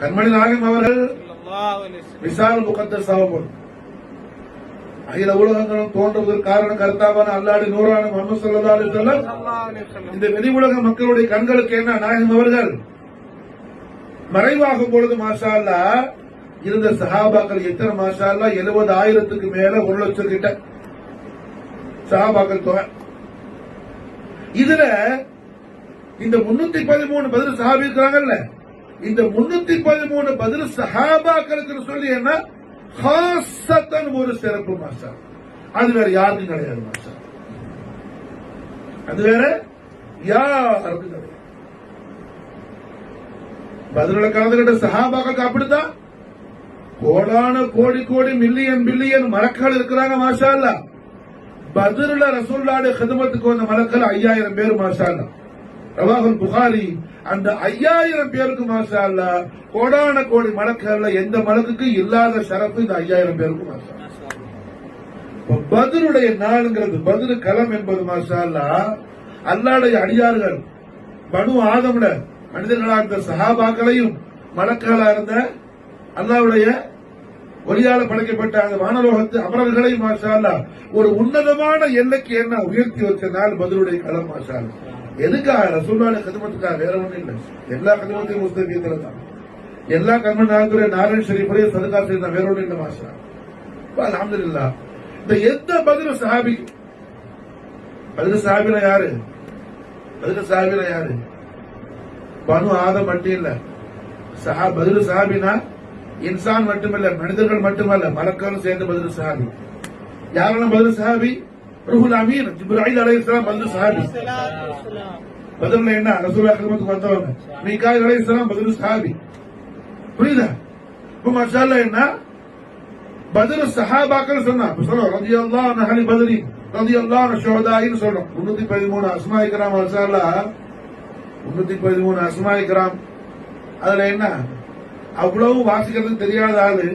கண்மணி நாயகம் அவர்கள் விசால் முகத்தஸ் அவர்கள் அகில உலகங்களும் தோன்றுவதற்கு காரணம் கருத்தாவான அல்லாடி நூறான முஹம்மது ஸல்லல்லாஹு அலைஹி வஸல்லம் இந்த வெளி உலக மக்களுடைய கண்களுக்கு என்ன நாயகம் அவர்கள் மறைவாகும் பொழுது மாஷா அல்லாஹ் இருந்த சஹாபாக்கள் எத்தனை மாஷா அல்லாஹ் 70,000க்கு மேல 1 லட்சம் கிட்ட சஹாபாக்கள் தொகை. இதுல இந்த 313 பதில் சஹாபி இருக்கிறாங்கல்ல, இந்த 313 பதில் சஹாபாக்களுக்கு சொல்லி என்ன ஹாஸத்தன் ஒரு சிறப்பு மாஷா. அது வேற யாருக்கும் கிடையாது மாஷா, அது வேற யாருக்கும் கிடையாது. பதில கலந்துகிட்ட சஹாபாக்களுக்கு அப்படித்தான் கோடான கோடி கோடி மில்லியன் பில்லியன் மலக்கள் இருக்கிறாங்க மாஷா அல்லாஹ். பத்ர்ல ரசூலுல்லாஹ்வுடைய খিদமத்துக்கு வந்த மலக்கள் 5000 பேர் மாஷா அல்லாஹ். ரவாஹுல் புகாரி அந்த 5000 பேருக்கு மாஷா அல்லாஹ் கோடான கோடி மலக்கள்ல எந்த மலக்குக்கு இல்லாத ஷரஃப் இந்த 5000 பேருக்கு மாஷா அல்லாஹ். பத்ருடைய நாளுங்கிறது பத்ரு களம் என்பது மாஷா அல்லாஹ் அல்லாஹ்வுடைய அடியார்கள் பனு ஆதம்ல மனிதர்களாக இருந்த சஹாபாக்களையும் மலக்குகளா இருந்த அல்லாஹ்வுடைய ஒளியால படைக்கப்பட்ட அந்த வானலோகத்து அமரர்களையும் மாஷா அல்லாஹ் ஒரு உன்னதமான எல்லைக்கு என்ன உயர்த்தி வச்ச நாள் பத்ருடைய களம் மாஷா அல்லாஹ். எதுக்காக ரசூலுல்லாஹ்வுடைய খিদமத்துக்காக, வேற ஒன்றும் இல்லை. எல்லா খিদமத்தையும் முஸ்தகீத்துல தான், எல்லா கர்ம நாயகத்துடைய நாராயண் ஷரீஃபுடைய சதகா செய்த வேற ஒன்றும் இல்லை மாஷா அல்லாஹ். அல்ஹம்துலில்லாஹ். இந்த எந்த பத்ரு சஹாபி, பத்ரு சஹாபில யாரு, பத்ரு சஹாபில யாரு பனு ஆதம் மட்டும் இல்ல, பத்ரு சஹாபினா இன்சான் மட்டுமல்ல, மனிதர்கள் மட்டுமல்ல, மலக்களும் சேர்ந்த பத்ரு சஹாபி. யாரெல்லாம் பத்ரு சஹாபி? ரூஹுல் அமீன் ஜிப்ராயில் அலைஹிஸ்ஸலாம் பத்ரு சஹாபி. பத்ர்ல என்ன ரசூலுல்லாஹ் খিদமத்துக்கு வந்தவங்க. மீகாயில் அலைஹிஸ்ஸலாம் பத்ரு சஹாபி. புரியுதா? இப்போ மாஷா அல்லாஹ் என்ன பத்ரு சஹாபாக்கள் சொன்னா சொல்றோம் ரலியல்லாஹு அன்ஹு அஹ்லி பத்ரி ரலியல்லாஹு அன்ஹு ஷுஹதாயின்னு சொல்றோம். 313 அஸ்மாஇ கிராம் மாஷா அல்லாஹ் 313 அஸ்மாஇ கிராம். அதுல என்ன அவ்வளவு வாசிக்கிறது தெரியாத ஆளு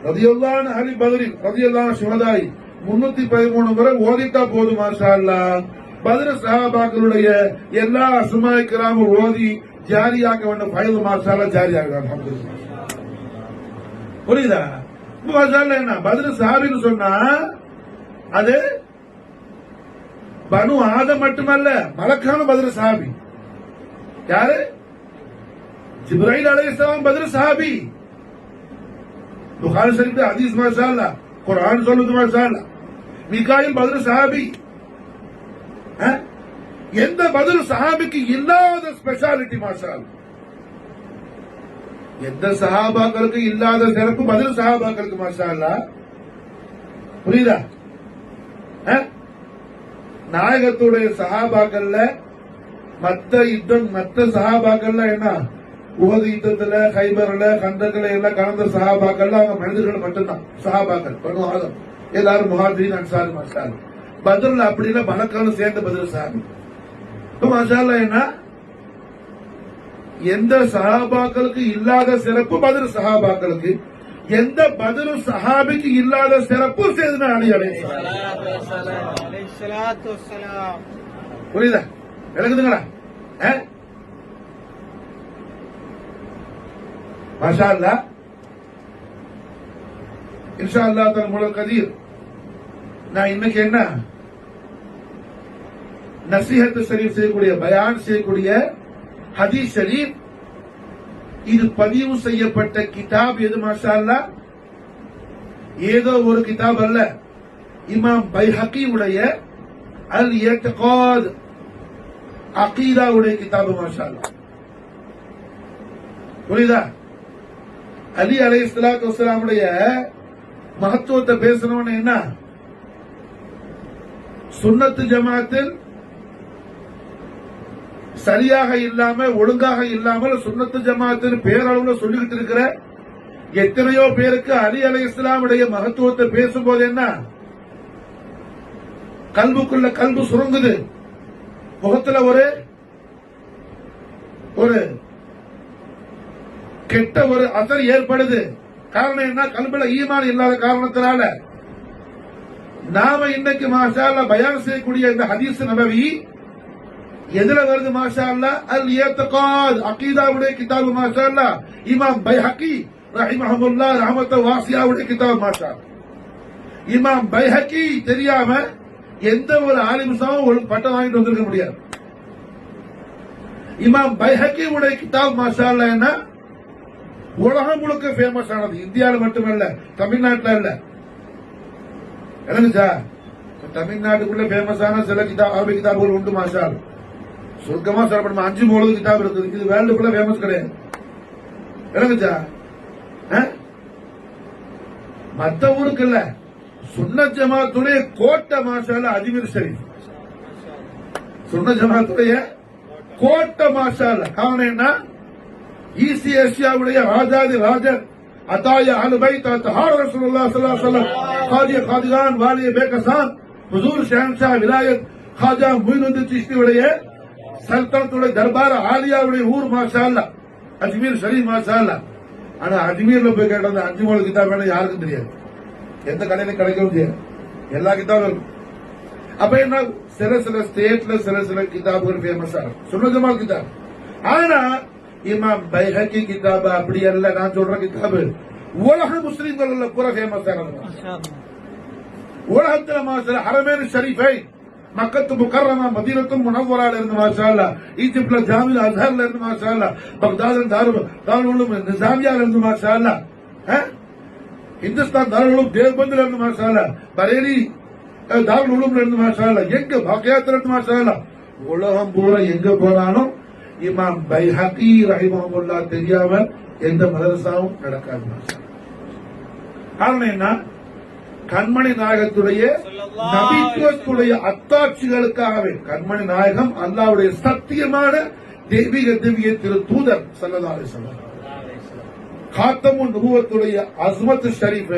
ரலியல்லாஹு அன்ஹு அஹ்லி பத்ரி ரலியல்லாஹு அன்ஹு ஷுஹதாயி 313 முறை ஓதிட்டா போதும் மாஷா அல்லாஹ். பத்ரு சஹாபாக்களுடைய எல்லா அஸ்மாஇ கிராம் ஓதி ஜாரியாக்க வேண்டிய ஃபைல் மாஷா அல்லாஹ் ஜாரியாக அல்ஹம்துலில்லாஹ். புரியுதா? மாஷா அல்லாஹ் என்ன பத்ரு சஹாபின்னு சொன்னா அது பனு ஆதம் மட்டுமல்ல, மலக்கான பத்ரு சஹாபி. யாரு? ஜிப்ராயில் அலைஹிஸ்ஸலாம் பத்ரு சஹாபி. புகாரி ஷரீஃப்ல ஹதீஸ் மாஷா அல்லாஹ், குர்ஆன் சொல்லுது மாஷா அல்லாஹ். மீகாயில் பத்ரு சஹாபி. எந்த பத்ரு சஹாபிக்கு இல்லாத ஸ்பெஷாலிட்டி மாஷா அல்லாஹ். எந்த சஹாபாக்களுக்கு இல்லாத சிறப்பு பத்ரு சஹாபாக்களுக்கு மாஷா அல்லாஹ். புரியுதா? நாயகத்துடைய சஹாபாக்கள்ல மத்த சஹாபாக்கள்ல என்ன உஹது யுத்தத்துல ஹைபர்ல கண்டத்துல எல்லாம் கலந்த சஹாபாக்கள்ல அவங்க மனிதர்கள் மட்டும்தான் சஹாபாக்கள் பனு ஆதம் எல்லாரும் முஹாஜிரின் அன்சார் மாஷா அல்லாஹ். பத்ர்ல அப்படின்னா மலக்களும் சேர்ந்த பத்ரு சஹாபி. மாஷா அல்லாஹ் என்ன எந்த சஹாபாக்களுக்கு இல்லாத சிறப்பு பத்ரு சஹாபாக்களுக்கு, எந்த பத்ரு சஹாபிக்கு இல்லாத சிறப்பு செய்தனா அலி அலைஹிஸ்ஸலாத்து வஸ்ஸலாம். புரியுதா? விளங்குதுங்களா? மாஷா அல்லாஹ். இன்ஷா அல்லாஹ் தஆலா முல் கதீர் நான் இன்னைக்கு என்ன நசீஹத் ஷரீஃப் செய்யக்கூடிய பயான் செய்யக்கூடிய ஹதீஸ் ஷரீஃப் இது பதிவு செய்யப்பட்ட கிதாப் எது மாஷா அல்லாஹ்? ஏதோ ஒரு கிதாப் அல்ல, இமாம் பைஹகி உடைய அல் இஅ்திகாத் அகீதா உடைய கிதாப் மாஷா அல்லாஹ். புரியுதா? அலி அலைஹிஸ்ஸலாத்து வஸ்ஸலாம் உடைய மகத்துவத்தை பேசணும்னு என்ன சுன்னத்து ஜமாத்தில் சரியாக இல்லாம ஒழுங்காக இல்லாமல் சுன்னத்து ஜமாத்தின் பேரளவுல சொல்லிக்கிட்டு இருக்கிற எத்தனையோ பேருக்கு அலி அலைஹிஸ்ஸலாமுடைய மகத்துவத்தை பேசும்போது என்ன கல்புக்குள்ள கல்பு சுருங்குது, முகத்துல ஒரு கெட்ட ஒரு அசர் ஏற்படுது. காரணம் என்ன? கல்புல ஈமான் இல்லாத காரணத்தினால. நாம இன்னைக்கு மாஷா அல்லாஹ் பயான் செய்யக்கூடிய இந்த ஹதீஸ் நபவி எதுல வருது மாஷா அல்லாஹ்? அல் இஅ்திகாத், அகீதாவுடைய கிதாபு மாஷா அல்லாஹ். இமாம் பைஹகி ரஹிமஹுல்லாஹ் ரஹ்மத்த வாசியாவுடைய கிதாப் மாஷா அல்லாஹ். இமாம் பைஹகி தெரியாம எந்த ஒரு ஆலிம்ஸாவும் ஒரு பட்டம் வாங்கிட்டு வந்திருக்க முடியாது. இமாம் பைஹகி உடைய கிதாப் மாஷா அல்லாஹ் என்ன உலகம் முழுக்க ஃபேமஸ் ஆனது, இந்தியாவில் மட்டுமல்ல, தமிழ்நாட்டில் இல்ல. என்னங்க தமிழ்நாட்டுக்குள்ள ஃபேமஸான சில கிதாப் அரபி கிதாபுகள் உண்டு மாஷா அல்லாஹ். சுருக்கமா சொல்லப்படும் 5 மௌலூத் கிதாப் இருக்குது. இது வேர்ல்டுக்குள்ள ஃபேமஸ் கிடையாது. என்னங்க மத்த ஊருக்கு இல்ல, சுன்னத் ஜமாத்துடைய கோட்டை மாஷா அல்லாஹ் அஜ்மீர் ஷரீஃப். சுன்னத் ஜமாத்துடைய கோட்டை மாஷா அல்லாஹ். காரணம் என்ன? ஈசி ஏசியாவுடைய ராஜாதி ராஜர் அத்தாயா அஹ்லு பைத் தஹார் ரசூலுல்லாஹ் ஸல்லல்லாஹு அலைஹி வஸல்லம் காதிய காதிகான் வாலிய பேகசான் ஹுசூர் ஷஹன்ஷாஹ் விலாயத் காஜா முயினுddin சிஷ்தியுடைய சல்தனத்துடைய தர்பார் ஆலியாவுடைய ஊர் மாஷா அல்லாஹ் அஜ்மீர் ஷரீஃப் மாஷா அல்லாஹ். ஆனா அஜ்மீர்ல போய் கேட்டது 5 மௌலூத் கிதாப் யாருக்கும் தெரியாது, எந்த கடையில கிடைக்கவும் தெரியாது, எல்லா கிதாபும் இருக்கும். அப்ப என்ன சில ஸ்டேட்ல சில கிதாபுகள் ஃபேமஸ் ஆகும், சுன்னத் ஜமாத் கிதாப். ஆனா இமாம் பைஹகி கிதாபு அப்படி அல்ல. நான் சொல்ற கிதாபு உலக முஸ்லிம்கள் பூரா ஃபேமஸ் ஆனது. உலகத்துல மாஷா ஹரமேன் ஷரீஃபை மக்கத்து முக்கர்ரமா மதீனத்து முனவ்வரால இருந்து மாஷா அல்லாஹ், ஈஜிப்ட்ல ஜாமில் அஸ்ஹர்ல இருந்து மாஷா அல்லாஹ், பக்தாத்ல தாருல் உலூம் நிசாமியால இருந்து மாஷா அல்லாஹ், ஹிந்துஸ்தான் தாருல் உலூம் தேவ்பந்த்ல இருந்து மாஷா அல்லாஹ், பரேலி தாருல் உலூம்ல இருந்து மாஷா அல்லாஹ், எங்க பாக்கியாத்துல இருந்து மாஷா அல்லாஹ். உலகம் பூரா எங்க போனாலும் இமாம் பைஹகி ரஹிமஹுல்லாஹ் தெரியாம எந்த மதரசாவும் நடக்காது. காரணம் என்ன? கண்மணி நாயகத்துடைய நபித்துவத்துடைய அத்தாட்சிகளுக்காகவே. கண்மணி நாயகம் அல்லாஹ்வுடைய சத்தியமான தெய்வீக திவ்ய திரு தூதர் ஸல்லல்லாஹு அலைஹி வஸல்லம். காத்தமுன் நுபுவத்துடைய அஸ்மத் ஷரீஃப்.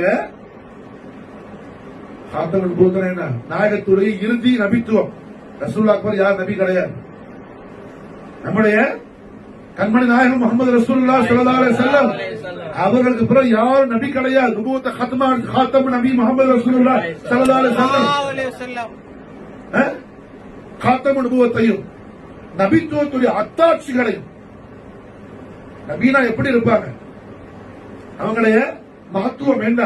காத்தமுன் நுபுவத் என்ன? நாயகத்துடைய இறுதி நபித்துவம். ரசூலுல்லாஹ் அக்பர் யார் நபி கிடையாது. நம்முடைய கண்மணி நாயகம் முஹம்மது ரசூலுல்லாஹ் ஸல்லல்லாஹு அலைஹி வஸல்லம் அவர்களுக்கு பிறகு யாரும் நபி கிடையாது. நுபுவத் காத்தம் நபி முஹம்மது ரசூலுல்லாஹ் ஸல்லல்லாஹு அலைஹி வஸல்லம் காத்தம் நுபுவத்தையும் நபித்துவத்துடைய அத்தாட்சிகளையும். நபீனா எப்படி இருப்பாங்க? அவங்களுடைய மகத்துவம் என்ன?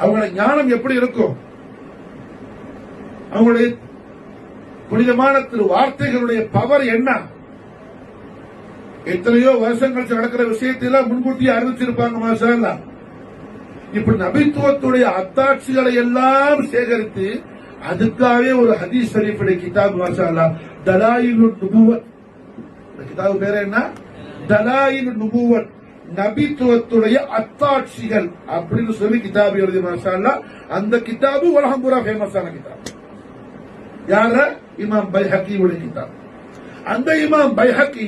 அவங்களுடைய ஞானம் எப்படி இருக்கும்? அவங்களுடைய புனிதமான திரு வார்த்தைகளுடைய பவர் என்ன? எத்தனையோ வருஷங்கள் நடக்கிற விஷயத்தையெல்லாம் முன்கூட்டியே அறிவிச்சிருப்பாங்க மாஷா அல்லாஹ். இப்படி நபித்துவத்துடைய அத்தாட்சிகளை எல்லாம் சேகரித்து அதுக்காகவே ஒரு ஹதீஸ் ஷரீஃபுடைய கிதாப் மாஷா அல்லாஹ், தலாயிலுன் நுபுவத். இந்த கிதாபு பேரு என்ன? தலாயிலுன் நுபுவத், நபித்துவத்துடைய அத்தாட்சிகள் அப்படின்னு சொல்லி கிதாபு எழுதி மாஷா அல்லாஹ். அந்த கிதாபு உலகம் பூரா ஃபேமஸான கிதாப். யார? இமாம் பைஹகி உடைய கிதாப். அந்த இமாம் பைஹகி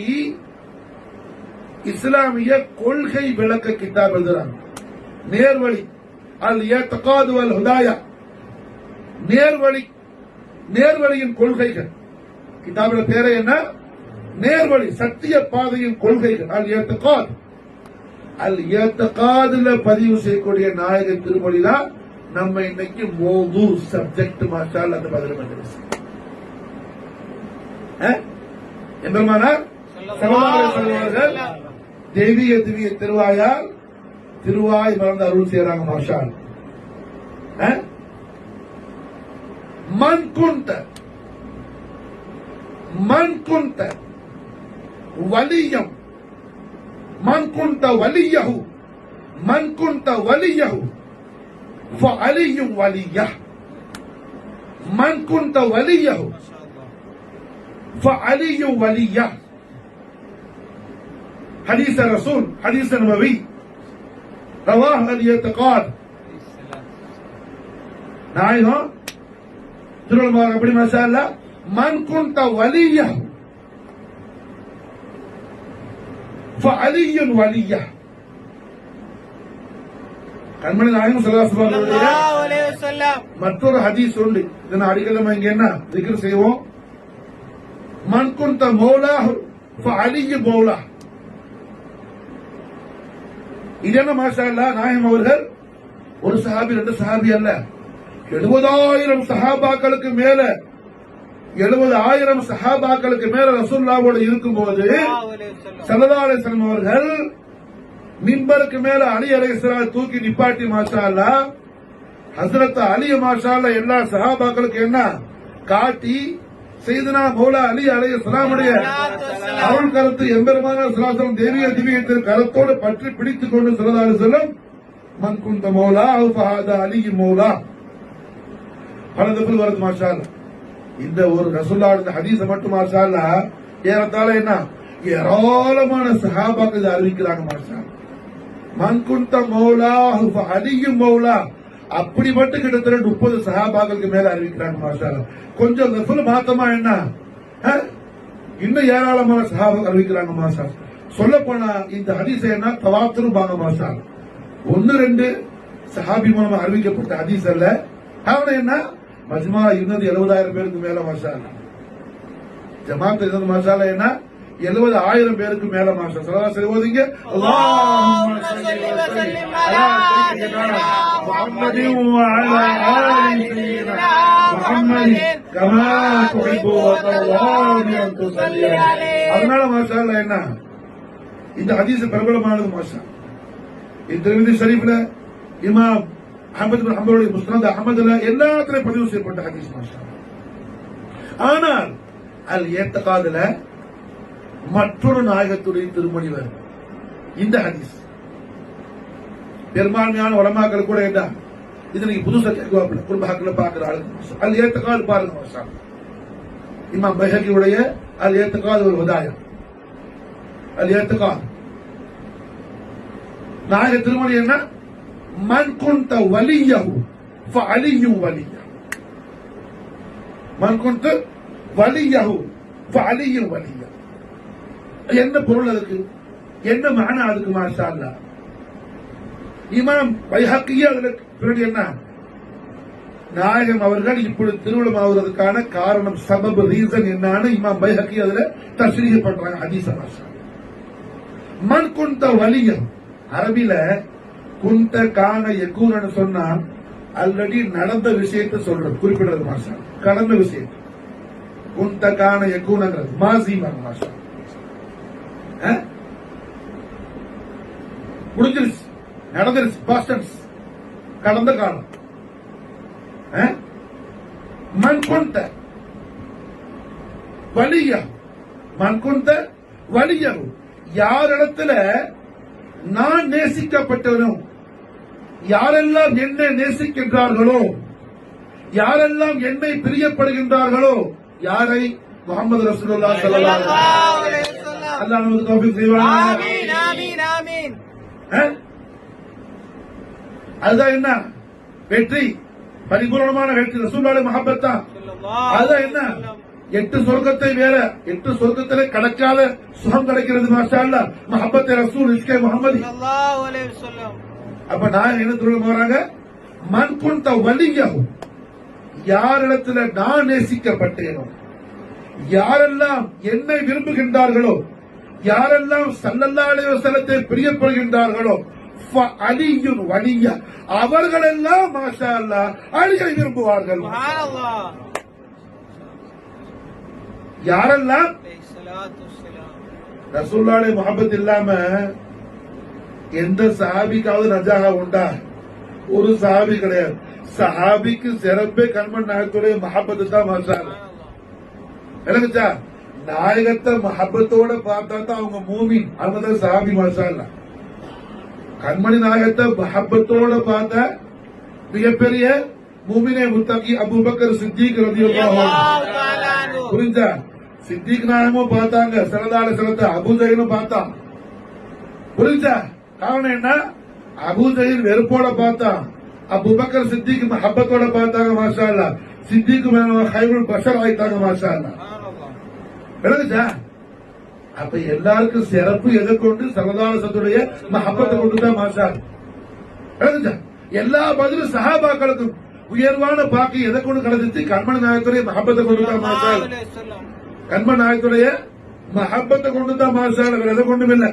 இஸ்லாமிய கொள்கை விளக்க கிதாப் எழுதுறாங்க. நேர்வழி அல் இஅ்திகாத் வல் ஹுதாயா, நேர்வழியின் கொள்கைகள். கிதாபுல பேரே என்ன? நேர்வழி, சத்திய பாதையின் கொள்கைகள். அல் இஅ்திகாத். அல் இஅ்திகாத்ல பதிவு செய்யக்கூடிய நாயக திருமொழி தான் நம்ம இன்னைக்கு மௌது சப்ஜெக்ட் மாஷா அல்லாஹ். அந்த பதில் மஜ்லிஸ் எம்பெருமானார் ஸல்லல்லாஹு அலைஹி வஸல்லம் தெய்வீக திவ்ய திருவாயால் திருவாய் மறந்து அருள் செய்யறாங்க மாஷா அல்லாஹ். மன் குன்த வலியம், மன் குன்த வலியஹு, மன் குன்த வலியஹு فعلي وليه، من كنت وليه فعلي وليه. حديث الرسول، حديث النبوي رواه الاعتقاد. நாயகம் திருவள்ளுவர் அப்படி மாஷா அல்லாஹ், மன் குன்த வலியஹு فعلي وليه. கண்மணி நாயகம் ஸல்லல்லாஹு அலைஹி வஸல்லம் மற்றொரு ஹதீஸ் உண்டு. இதனை அடிக்கடி நம்ம இங்க என்ன திக்ர் செய்வோம்? மன் குன்த மௌலாஹு ஃபஅலி மௌலா. இதென்ன மாஷா அல்லாஹ், நாயகம் அவர்கள் ஒரு சஹாபி 2 சஹாபி அல்ல, 70,000 சஹாபாக்களுக்கு மேல 70,000 சஹாபாக்களுக்கு மேல ரசூலுல்லாஹ்வோடு இருக்கும்போது ஸல்லல்லாஹு அலைஹி வஸல்லம் அவர்கள் மிம்பருக்கு மேல அலி அலைஹிஸ்ஸலாம் தூக்கி நிப்பாட்டி மாஷா அல்லாஹ் ஹஸ்ரத் அலி மாஷா அல்லாஹ் எல்லா சஹாபாக்களுக்கு என்ன காட்டி செய்தனா மௌலா அலி அலைஹிஸ்ஸலாமுடைய அருள் கருத்து எம்பெருமான ஸல்லல்லாஹு தேவிய திவ்யத்தின் கரத்தோடு பற்றி பிடித்துக் கொண்டு ஸல்லல்லாஹு அலைஹி வஸல்லம் மன் குந்த மௌலா ஃபஹதா அலி மௌலா பலதபுல் வரது மாஷா அல்லாஹ். இந்த ஒரு ரசூலுல்லாஹ் ஹதீஸ மட்டும் மாஷா அல்லாஹ் ஏறத்தாழ என்ன ஏராளமான சஹாபாக்கள் அறிவிக்கிறாங்க மாஷா அல்லாஹ். மன் குந்த மௌலா ஃபஅலி மௌலா அப்படி மட்டும் கிட்டத்தட்ட 30 சஹாபாக்களுக்கு மேல அறிவிக்கிறாங்க மாஷா அல்லாஹ். கொஞ்சம் ரசூல் மாத்தமா என்ன இன்னும் ஏராளமான சஹாபாக்கள் அறிவிக்கிறாங்க மாஷா அல்லாஹ். சொல்ல போனா இந்த ஹதீஸ என்ன தவாத்துரு பாங்க மாஷா அல்லாஹ். 1-2 சஹாபி மூலமா அறிவிக்கப்பட்ட ஹதீஸ் அல்ல. காரணம் என்ன மஜ்மா இருந்தது 70,000 பேருக்கு மேல மாஷா அல்லாஹ். ஜமாத் இருந்தது மாஷா அல்லாஹ் என்ன 70,000 பேருக்கு மேல மாஷா அல்லாஹ். சரி ஓதுங்க அல்லாஹும்ம ஸல்லி வ ஸல்லிம் அலா சய்யிதினா முஹம்மதின் வ அலா ஆலி சய்யிதினா முஹம்மதின் கமா துஹிப்பு வ தர்லாஹு அன் துஸல்லி அலைஹி. அதனால மாஷா அல்லாஹ் என்ன இந்த ஹதீஸ் பிரபலமானது மாஷா. இந்த திருமிதி ஷரீஃப்ல இமாம் அஹ்மத் பின் ஹம்பலுடைய முஸ்னத் அஹ்மதுல எல்லாத்திலும் பதிவு செய்யப்பட்ட ஹதீஸ் மாஷா. ஆனால் அல் இஅ்திகாதுல மற்றொரு நாயகத்துடைய திருமணி வரும் இந்த ஹதீஸ். பெரும்பான்மையான உலமாக்கள் கூட என்ன இது நீங்க புதுசா கேட்குவாப்ல குர்பாக்களை பாக்குற ஆளுங்க அல் இஅ்திகாது பாருங்க மாஷா. இமாம் பைஹகியுடைய அல் இஅ்திகாது ஒரு வதாயம் அல் இஅ்திகாது நாயக திருமணி என்ன மன் குன்த வலியஹு ஃபஅலியு வலிய மன் குன்த வலியஹு ஃபஅலியு வலிய. என்ன பொருள் அதுக்கு என்ன மானா அதுக்கு மாஷா அல்லாஹ். இமாம் பைஹகி அதுக்கு பின்னாடி என்ன நாயகம் அவர்கள் இப்படி திருமணம் ஆகுறதுக்கான காரணம் சபப் ரீசன் என்னன்னு இமாம் பைஹகி அதுல தஸ்ரீஹ் பண்றாங்க ஹதீஸ் மாஷா. மன் குன்த வலியஹு அரபில குந்த கான யகூனன்னு சொன்னா ஆல்ரெடி நடந்த விஷயத்தை சொல்றது குறிப்பிடுறது மாஷா. கடந்த விஷயம் குந்த கான யகூனங்கிறது மாசி மாஷா முடிஞ்சிருச்சு நடந்துருச்சு பாஸ்டன்ஸ் கடந்த காலம். மன் குந்த வலிய மன் குந்த வலியஹு யாரிடத்துல நான் நேசிக்கப்பட்டவனும் யாரெல்லாம் என்னை நேசிக்கின்றார்களோ யாரெல்லாம் என்னை பிரியப்படுகின்றார்களோ யாரை முஹம்மது ரசூலுல்லாஹ் ஸல்லல்லாஹு அலைஹி வஸல்லம் அல்லாஹ் நமக்கு தௌஃபீக் செய்வானாக. ஆமீன் ஆமீன் ஆமீன். அதுதான் என்ன வெற்றி பரிபூர்ணமான வெற்றி ரசூலுல்லாஹ் முஹப்பத் தான். அதுதான் என்ன 8 சொர்க்கத்தை வேற 8 சொர்க்கத்திலே கிடைக்காத சுகம் கிடைக்கிறது மாஷா அல்லாஹ் முஹப்பத் ரசூல் இஸ்கே முஹம்மதி ஸல்லல்லாஹு அலைஹி வஸல்லம். அப்ப நான் என்ன சொல்ல போறாங்க மன் குன்த வலியஹு யாரிடத்துல நான் நேசிக்கப்பட்டேனோ யாரெல்லாம் என்னை விரும்புகின்றார்களோ யாரெல்லாம் ஸல்லல்லாஹு அலைஹி வஸல்லத்தை பிரியப்படுகின்றார்களோ ஃபஅலியுன் வலிய அவர்களெல்லாம் மாஷா அல்லாஹ் அலியை விரும்புவார்கள். சுப்ஹானல்லாஹ். யாரெல்லாம் ரசூலுல்லாஹி முஹப்பத் இல்லாம எந்த சஹாபிக்காவது நஜாஹா உண்டா? ஒரு சஹாபி கிடையாது. சஹாபிக்கு சிறப்பே கண்மன் நாயகத்துடைய முஹப்பத் தான் மாஷா அல்லாஹ். எனக்குச்சா நாயகத்தை முஹப்பத்தோட பார்த்தா தான் அவங்க மூமின் அவங்க தான் சஹாபி மாஷா அல்லாஹ். கண்மணி நாயகத்தை முஹப்பத்தோட பார்த்தா மிகப்பெரிய மூமினே முத்தகி அபூபக்கர் சித்திக் ரலியல்லாஹு அன்ஹு. புரிஞ்சா சித்திக் நாயகமும் பார்த்தாங்க ஸல்லல்லாஹு அலைஹி வஸல்லம் அபூ ஜஹலும் பார்த்தான். புரிஞ்சா காரணம் என்ன அபூ ஜஹல் வெறுப்போட பார்த்தான் அபூபக்கர் சித்திக் முஹப்பத்தோட பார்த்தாங்க மாஷா அல்லாஹ். சித்திக் கைருல் பஷர் ஆயிட்டாங்க மாஷா அல்லாஹ். விளங்குச்சா அப்ப எல்லாருக்கும் சிறப்பு எதை கொண்டு ஸல்லல்லாஹு அலைஹி வஸல்லுடைய முஹப்பத்தை கொண்டு தான் மாஷா அல்லாஹ். விளங்குச்சா எல்லா பதிலும் சஹாபாக்களுக்கும் உயர்வான பாக்கி எதை கொண்டு கிடைச்சிச்சு கண்மணி நாயகத்துடைய முஹப்பத்தை கொண்டு தான் மாஷா அல்லாஹ். கண்மணி நாயகத்துடைய முஹப்பத்தை கொண்டு தான் மாஷா அல்லாஹ். வேற எதை கொண்டும் இல்லை.